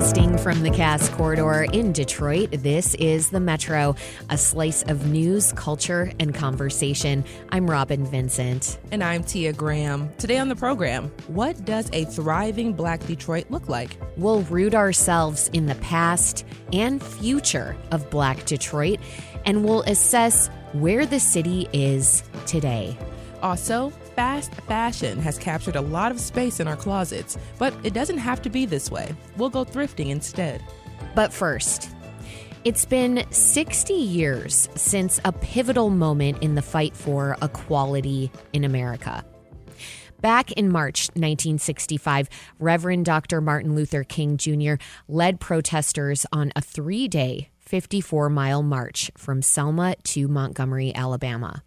Broadcasting from the Cass Corridor in Detroit, this is The Metro, a slice of news, culture, and conversation. I'm Robin Vincent. And I'm Tia Graham. Today on the program, what does a thriving Black Detroit look like? We'll root ourselves in the past and future of Black Detroit, and we'll assess where the city is today. Also, fast fashion has captured a lot of space in our closets, but it doesn't have to be this way. We'll go thrifting instead. But first, it's been 60 years since a pivotal moment in the fight for equality in America. Back in March 1965, Reverend Dr. Martin Luther King Jr. led protesters on a 3-day, 54-mile march from Selma to Montgomery, Alabama.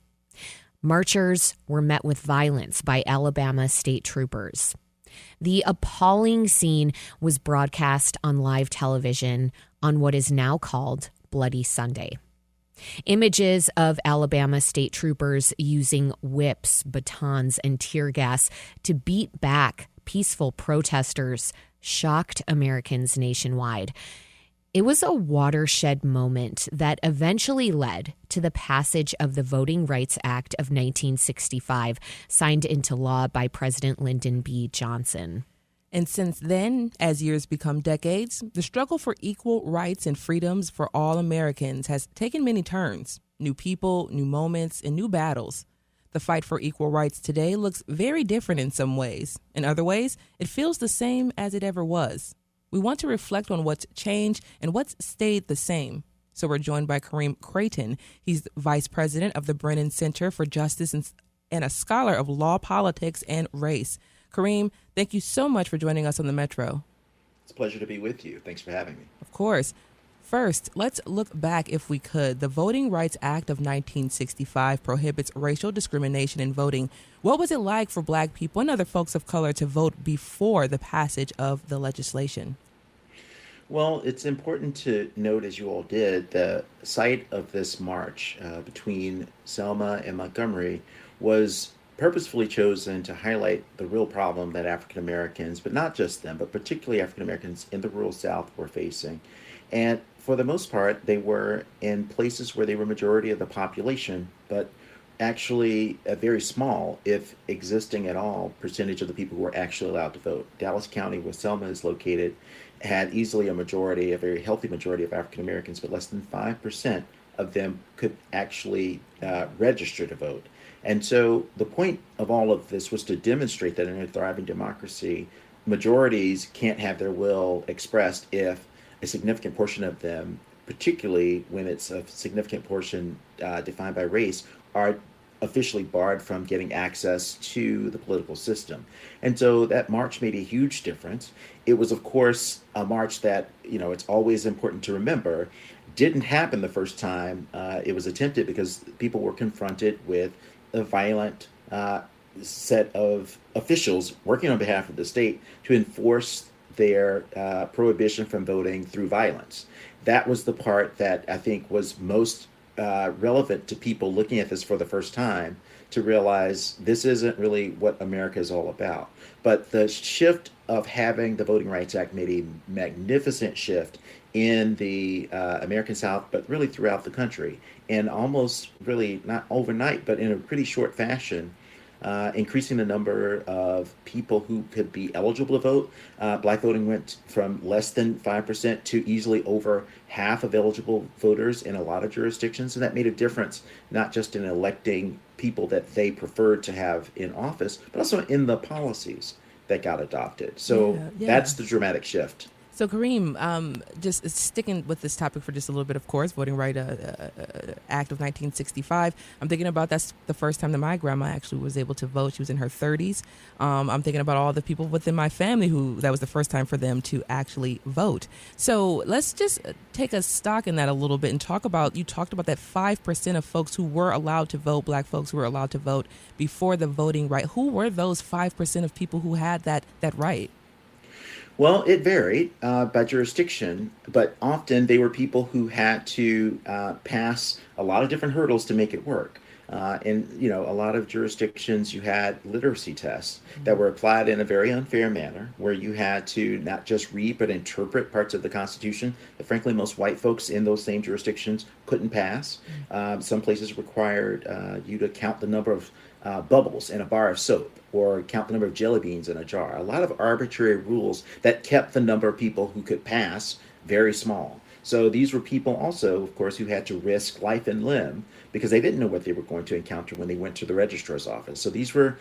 Marchers were met with violence by Alabama state troopers. The appalling scene was broadcast on live television on what is now called Bloody Sunday. Images of Alabama state troopers using whips, batons, and tear gas to beat back peaceful protesters shocked Americans nationwide. It was a watershed moment that eventually led to the passage of the Voting Rights Act of 1965, signed into law by President Lyndon B. Johnson. And since then, as years become decades, the struggle for equal rights and freedoms for all Americans has taken many turns. New people, new moments, and new battles. The fight for equal rights today looks very different in some ways. In other ways, it feels the same as it ever was. We want to reflect on what's changed and what's stayed the same. So we're joined by Kareem Creighton. He's vice president of the Brennan Center for Justice and a scholar of law, politics, and race. Kareem, thank you so much for joining us on the Metro. It's a pleasure to be with you. Thanks for having me. Of course. First, let's look back if we could. The Voting Rights Act of 1965 prohibits racial discrimination in voting. What was it like for Black people and other folks of color to vote before the passage of the legislation? Well, it's important to note, as you all did, the site of this march between Selma and Montgomery was purposefully chosen to highlight the real problem that African Americans, but not just them, but particularly African Americans in the rural South were facing. And for the most part, they were in places where they were majority of the population, but actually a very small, if existing at all, percentage of the people who were actually allowed to vote. Dallas County, where Selma is located, had easily a majority, a very healthy majority of African Americans, but less than 5% of them could actually register to vote. And so the point of all of this was to demonstrate that in a thriving democracy, majorities can't have their will expressed if a significant portion of them, particularly when it's a significant portion defined by race, are officially barred from getting access to the political system. And so that march made a huge difference. It was, of course, a march that, it's always important to remember, didn't happen the first time it was attempted because people were confronted with a violent set of officials working on behalf of the state to enforce their prohibition from voting through violence. That was the part that I think was most relevant to people looking at this for the first time to realize this isn't really what America is all about. But the shift of having the Voting Rights Act made a magnificent shift in the American South, but really throughout the country, and almost really not overnight, but in a pretty short fashion, increasing the number of people who could be eligible to vote. Black voting went from less than 5% to easily over half of eligible voters in a lot of jurisdictions. And that made a difference, not just in electing people that they preferred to have in office, but also in the policies that got adopted. So that's the dramatic shift. So Kareem, just sticking with this topic for just a little bit, of course, Voting Rights Act of 1965. I'm thinking about that's the first time that my grandma actually was able to vote. She was in her 30s. I'm thinking about all the people within my family who that was the first time for them to actually vote. So let's just take a stock in that a little bit and talk about, you talked about that 5% of folks who were allowed to vote, Black folks who were allowed to vote before the voting right. Who were those 5% of people who had that right? Well, it varied by jurisdiction, but often they were people who had to pass a lot of different hurdles to make it work. And a lot of jurisdictions, you had literacy tests that were applied in a very unfair manner, where you had to not just read but interpret parts of the Constitution that, frankly, most white folks in those same jurisdictions couldn't pass. Some places required you to count the number of bubbles in a bar of soap, or count the number of jelly beans in a jar. A lot of arbitrary rules that kept the number of people who could pass very small. So these were people also, of course, who had to risk life and limb because they didn't know what they were going to encounter when they went to the registrar's office. So these were,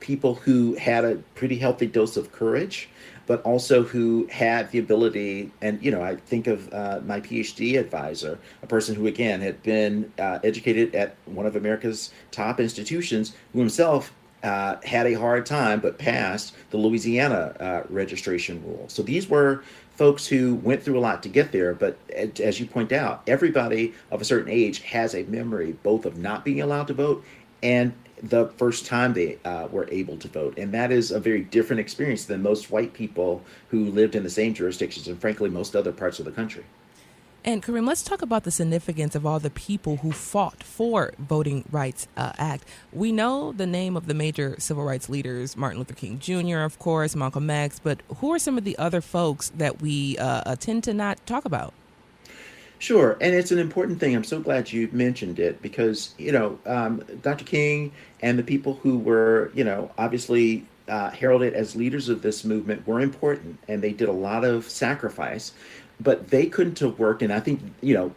people who had a pretty healthy dose of courage, but also who had the ability. And, I think of my PhD advisor, a person who, again, had been educated at one of America's top institutions, who himself had a hard time but passed the Louisiana registration rule. So these were folks who went through a lot to get there. But as you point out, everybody of a certain age has a memory both of not being allowed to vote and the first time they were able to vote. And that is a very different experience than most white people who lived in the same jurisdictions and, frankly, most other parts of the country. And Kareem, let's talk about the significance of all the people who fought for Voting Rights Act. We know the name of the major civil rights leaders, Martin Luther King Jr., of course, Malcolm X, but who are some of the other folks that we tend to not talk about? Sure, and it's an important thing. I'm so glad you mentioned it because, Dr. King and the people who were, obviously heralded as leaders of this movement were important, and they did a lot of sacrifice. But they couldn't have worked, and I think,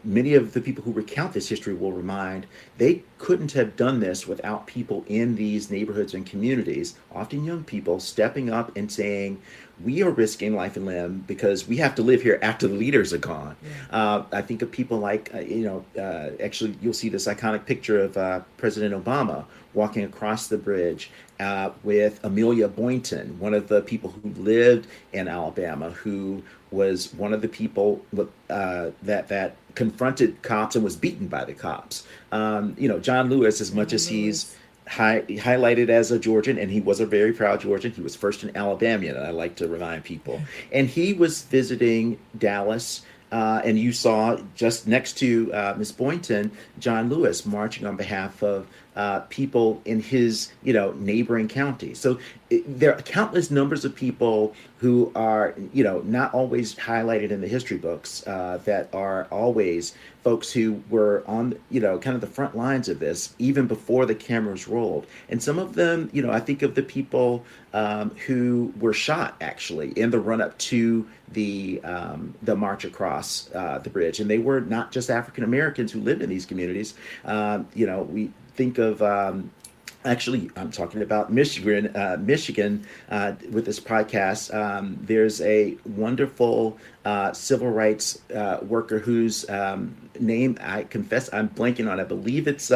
many of the people who recount this history will remind, they couldn't have done this without people in these neighborhoods and communities, often young people, stepping up and saying, we are risking life and limb because we have to live here after the leaders are gone. Yeah. I think of people like, actually, you'll see this iconic picture of President Obama walking across the bridge with Amelia Boynton, one of the people who lived in Alabama, who was one of the people that confronted cops and was beaten by the cops. John Lewis, as much as he's highlighted as a Georgian, and he was a very proud Georgian, he was first an Alabamian, and I like to remind people. And he was visiting Dallas, and you saw just next to Ms. Boynton, John Lewis marching on behalf of people in his, neighboring county. So there are countless numbers of people who are, not always highlighted in the history books, that are always folks who were on, kind of the front lines of this, even before the cameras rolled. And some of them, I think of the people who were shot, actually, in the run-up to the march across the bridge. And they were not just African Americans who lived in these communities. We think of actually, I'm talking about Michigan. With this podcast, there's a wonderful civil rights worker whose name, I confess, I'm blanking on. I believe it's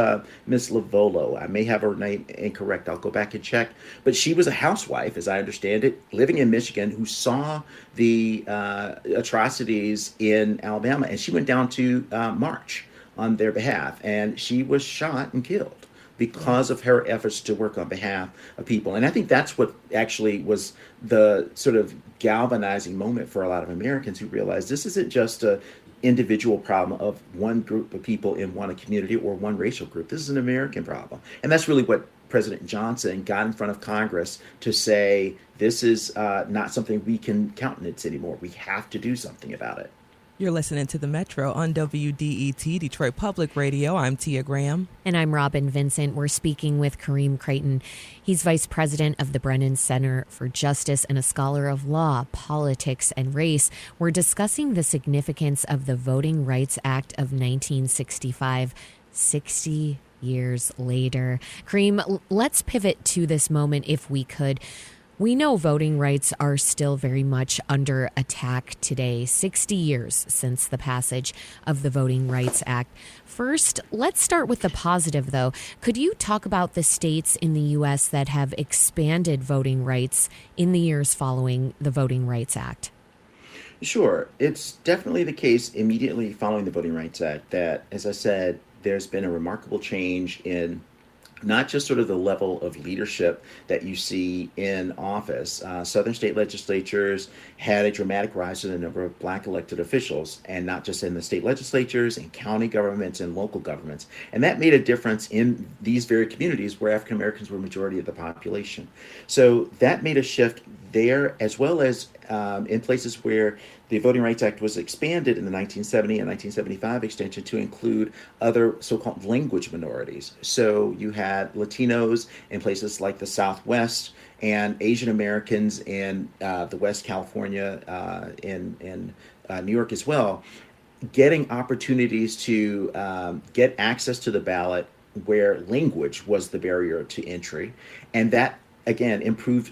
Miss Lavolo. I may have her name incorrect. I'll go back and check. But she was a housewife, as I understand it, living in Michigan, who saw the atrocities in Alabama, and she went down to march on their behalf, and she was shot and killed because of her efforts to work on behalf of people. And I think that's what actually was the sort of galvanizing moment for a lot of Americans who realized this isn't just a individual problem of one group of people in one community or one racial group. This is an American problem. And that's really what President Johnson got in front of Congress to say, this is not something we can countenance anymore. We have to do something about it. You're listening to The Metro on WDET, Detroit Public Radio. I'm Tia Graham. And I'm Robin Vincent. We're speaking with Kareem Creighton. He's vice president of the Brennan Center for Justice and a scholar of law, politics, and race. We're discussing the significance of the Voting Rights Act of 1965, 60 years later. Kareem, let's pivot to this moment if we could. We know voting rights are still very much under attack today, 60 years since the passage of the Voting Rights Act. First, let's start with the positive, though. Could you talk about the states in the U.S. that have expanded voting rights in the years following the Voting Rights Act? Sure. It's definitely the case immediately following the Voting Rights Act that, as I said, there's been a remarkable change in not just sort of the level of leadership that you see in office. Southern state legislatures had a dramatic rise in the number of black elected officials, and not just in the state legislatures, in county governments and local governments. And that made a difference in these very communities where African Americans were majority of the population. So that made a shift there, as well as in places where the Voting Rights Act was expanded in the 1970 and 1975 extension to include other so-called language minorities. So you had Latinos in places like the Southwest and Asian Americans in the West California, in New York as well, getting opportunities to get access to the ballot where language was the barrier to entry. And that, again, improved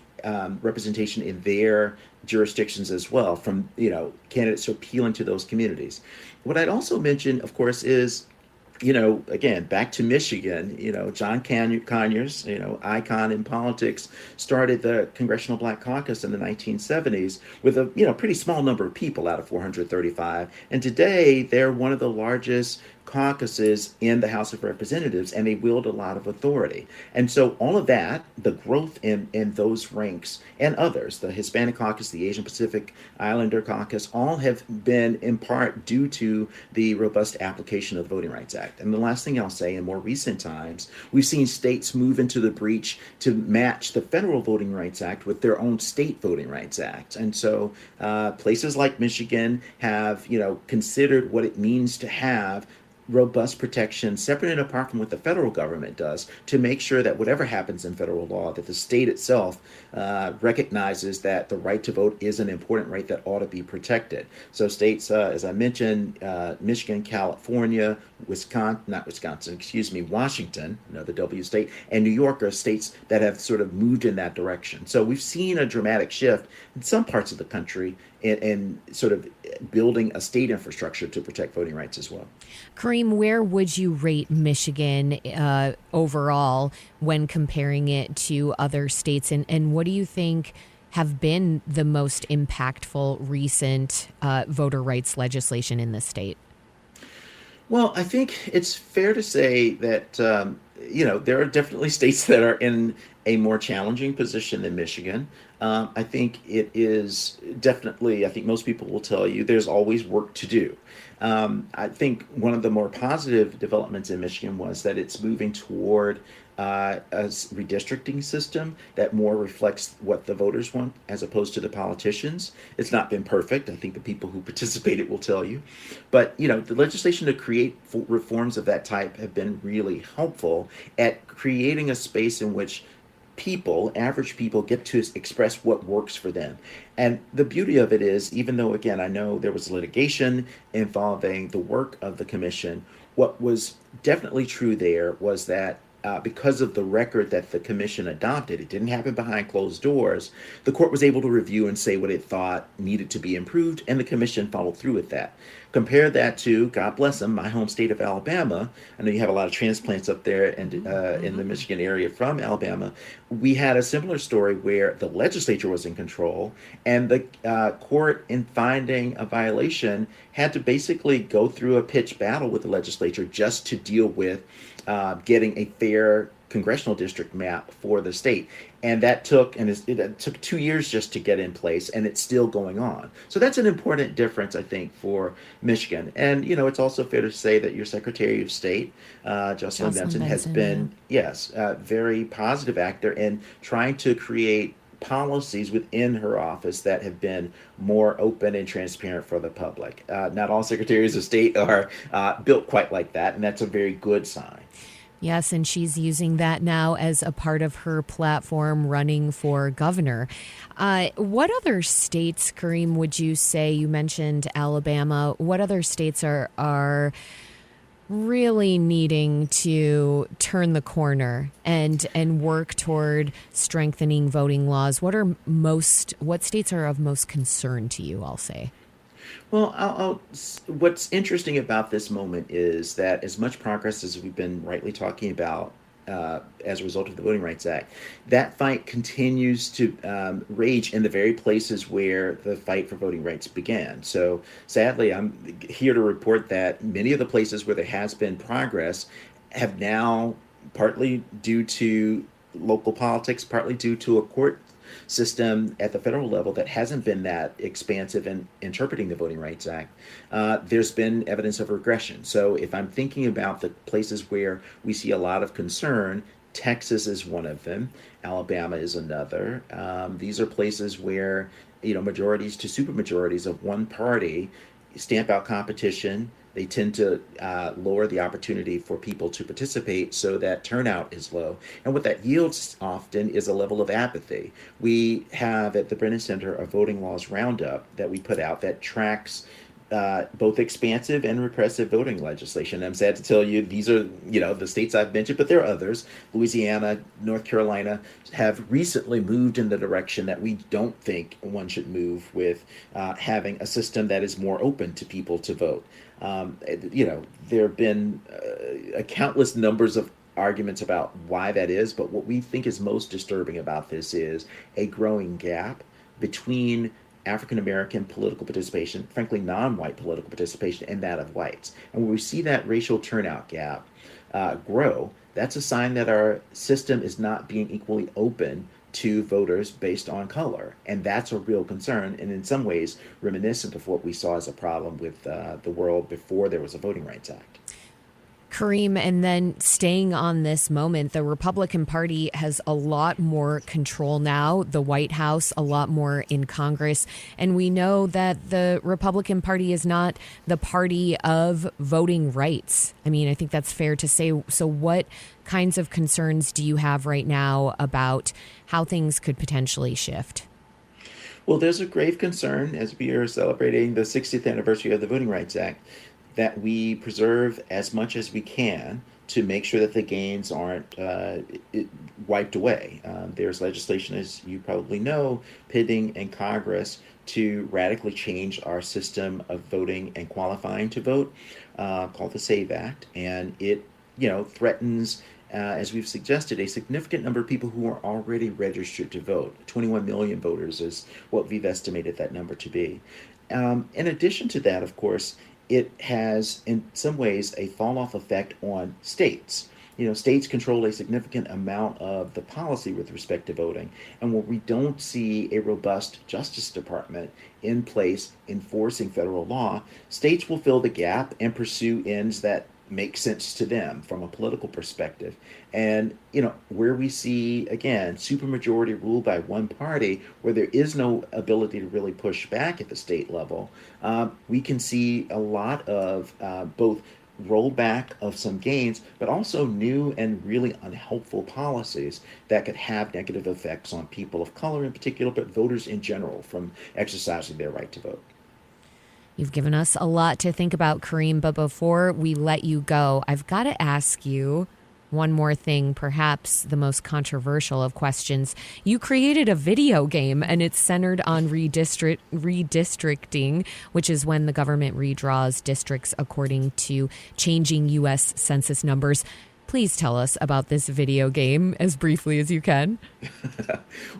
representation in their jurisdictions as well, from candidates appealing to those communities. What I'd also mention, of course, is again, back to Michigan, John Conyers, icon in politics, started the Congressional Black Caucus in the 1970s with a, pretty small number of people out of 435. And today they're one of the largest caucuses in the House of Representatives, and they wield a lot of authority. And so all of that, the growth in those ranks and others, the Hispanic Caucus, the Asian Pacific Islander Caucus, all have been in part due to the robust application of the Voting Rights Act. And the last thing I'll say, in more recent times, we've seen states move into the breach to match the federal Voting Rights Act with their own state Voting Rights Act. And so places like Michigan have, considered what it means to have robust protection separate and apart from what the federal government does, to make sure that whatever happens in federal law, that the state itself recognizes that the right to vote is an important right that ought to be protected. So states, as I mentioned, Michigan, California, Washington, the W state, and New York are states that have sort of moved in that direction. So we've seen a dramatic shift in some parts of the country in sort of building a state infrastructure to protect voting rights as well. Kareem, where would you rate Michigan overall when comparing it to other states? And what do you think have been the most impactful recent voter rights legislation in the state? Well, I think it's fair to say that, there are definitely states that are in a more challenging position than Michigan. I think it is definitely, I think most people will tell you there's always work to do. I think one of the more positive developments in Michigan was that it's moving toward a redistricting system that more reflects what the voters want as opposed to the politicians. It's not been perfect. I think the people who participated will tell you. But, the legislation to create reforms of that type have been really helpful at creating a space in which average people, get to express what works for them. And the beauty of it is, even though, again, I know there was litigation involving the work of the commission, what was definitely true there was that because of the record that the commission adopted, it didn't happen behind closed doors. The court was able to review and say what it thought needed to be improved, and the commission followed through with that. Compare that to, God bless them, my home state of Alabama. I know you have a lot of transplants up there and in the Michigan area from Alabama. We had a similar story where the legislature was in control, and the court, in finding a violation, had to basically go through a pitched battle with the legislature just to deal with getting a fair congressional district map for the state. And that took 2 years just to get in place, and it's still going on. So that's an important difference, I think, for Michigan. And, it's also fair to say that your Secretary of State, Jocelyn Benson, has been, a very positive actor in trying to create policies within her office that have been more open and transparent for the public. Not all secretaries of state are built quite like that, and that's a very good sign. Yes, and she's using that now as a part of her platform running for governor. What other states, Kareem, would you say, you mentioned Alabama, what other states are really needing to turn the corner and work toward strengthening voting laws? What states are of most concern to you, I'll say? Well, what's interesting about this moment is that as much progress as we've been rightly talking about as a result of the Voting Rights Act, that fight continues to rage in the very places where the fight for voting rights began. So sadly, I'm here to report that many of the places where there has been progress have now partly due to local politics, partly due to a court system at the federal level that hasn't been that expansive in interpreting the Voting Rights Act, there's been evidence of regression. So if I'm thinking about the places where we see a lot of concern, Texas is one of them. Alabama is another. These are places where, majorities to supermajorities of one party stamp out competition. They tend to lower the opportunity for people to participate, so that turnout is low. And what that yields often is a level of apathy. We have at the Brennan Center a voting laws roundup that we put out that tracks both expansive and repressive voting legislation. I'm sad to tell you, these are, the states I've mentioned, but there are others. Louisiana, North Carolina have recently moved in the direction that we don't think one should move, with having a system that is more open to people to vote. There have been countless numbers of arguments about why that is, but what we think is most disturbing about this is a growing gap between African American political participation, frankly, non-white political participation, and that of whites. And when we see that racial turnout gap grow, that's a sign that our system is not being equally open to voters based on color. And that's a real concern, and in some ways reminiscent of what we saw as a problem with the world before there was a Voting Rights Act. Kareem, and then staying on this moment, the Republican Party has a lot more control now, the White House, a lot more in Congress. And we know that the Republican Party is not the party of voting rights. I mean, I think that's fair to say. So what kinds of concerns do you have right now about how things could potentially shift? Well, there's a grave concern as we are celebrating the 60th anniversary of the Voting Rights Act, that we preserve as much as we can to make sure that the gains aren't wiped away. There's legislation, as you probably know, pending in Congress to radically change our system of voting and qualifying to vote, called the SAVE Act. And it, threatens, as we've suggested, a significant number of people who are already registered to vote. 21 million voters is what we've estimated that number to be. In addition to that, of course, it has, in some ways, a fall-off effect on states. States control a significant amount of the policy with respect to voting. And when we don't see a robust Justice Department in place enforcing federal law, states will fill the gap and pursue ends that make sense to them from a political perspective. And, where we see, again, supermajority rule by one party, where there is no ability to really push back at the state level, we can see a lot of both rollback of some gains, but also new and really unhelpful policies that could have negative effects on people of color in particular, but voters in general from exercising their right to vote. You've given us a lot to think about, Kareem, but before we let you go, I've got to ask you one more thing, perhaps the most controversial of questions. You created a video game, and it's centered on redistricting, which is when the government redraws districts according to changing U.S. Census numbers. Please tell us about this video game as briefly as you can.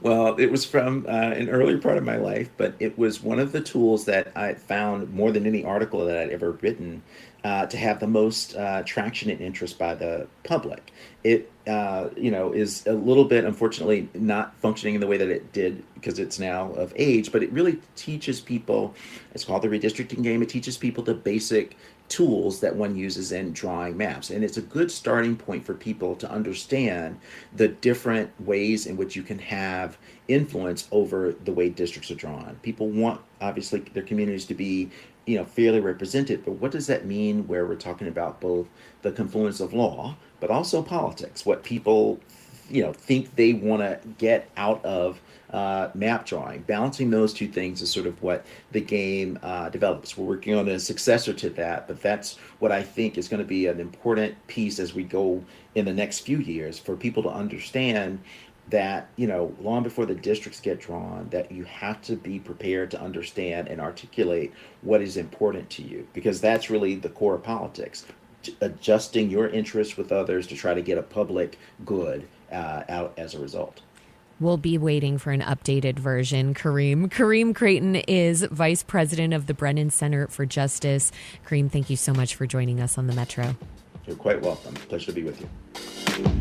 Well, it was from an earlier part of my life, but it was one of the tools that I found more than any article that I'd ever written to have the most traction and interest by the public. It, is a little bit, unfortunately, not functioning in the way that it did because it's now of age, but it really teaches people, it's called the redistricting game, it teaches people the basic tools that one uses in drawing maps. And it's a good starting point for people to understand the different ways in which you can have influence over the way districts are drawn. People want, obviously, their communities to be, fairly represented, but what does that mean where we're talking about both the confluence of law, but also politics, what people, think they want to get out of map drawing. Balancing those two things is sort of what the game develops. We're working on a successor to that, but that's what I think is going to be an important piece as we go in the next few years, for people to understand that, long before the districts get drawn, that you have to be prepared to understand and articulate what is important to you, because that's really the core of politics, adjusting your interests with others to try to get a public good out as a result. We'll be waiting for an updated version, Kareem. Kareem Creighton is Vice President of the Brennan Center for Justice. Kareem, thank you so much for joining us on the Metro. You're quite welcome. Pleasure to be with you.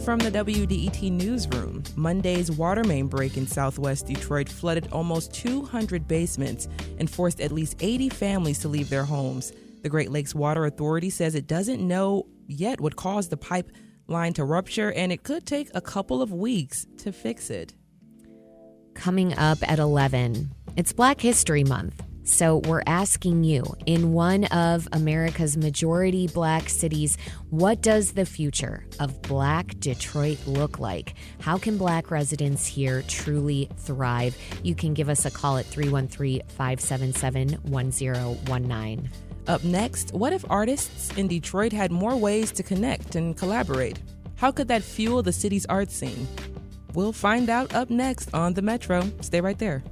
from the WDET newsroom. Monday's water main break in southwest Detroit flooded almost 200 basements and forced at least 80 families to leave their homes. The Great Lakes Water Authority says it doesn't know yet what caused the pipeline to rupture, and it could take a couple of weeks to fix it. Coming up at 11, it's Black History Month. So we're asking you, in one of America's majority Black cities, what does the future of Black Detroit look like? How can Black residents here truly thrive? You can give us a call at 313-577-1019. Up next, what if artists in Detroit had more ways to connect and collaborate? How could that fuel the city's art scene? We'll find out up next on The Metro. Stay right there.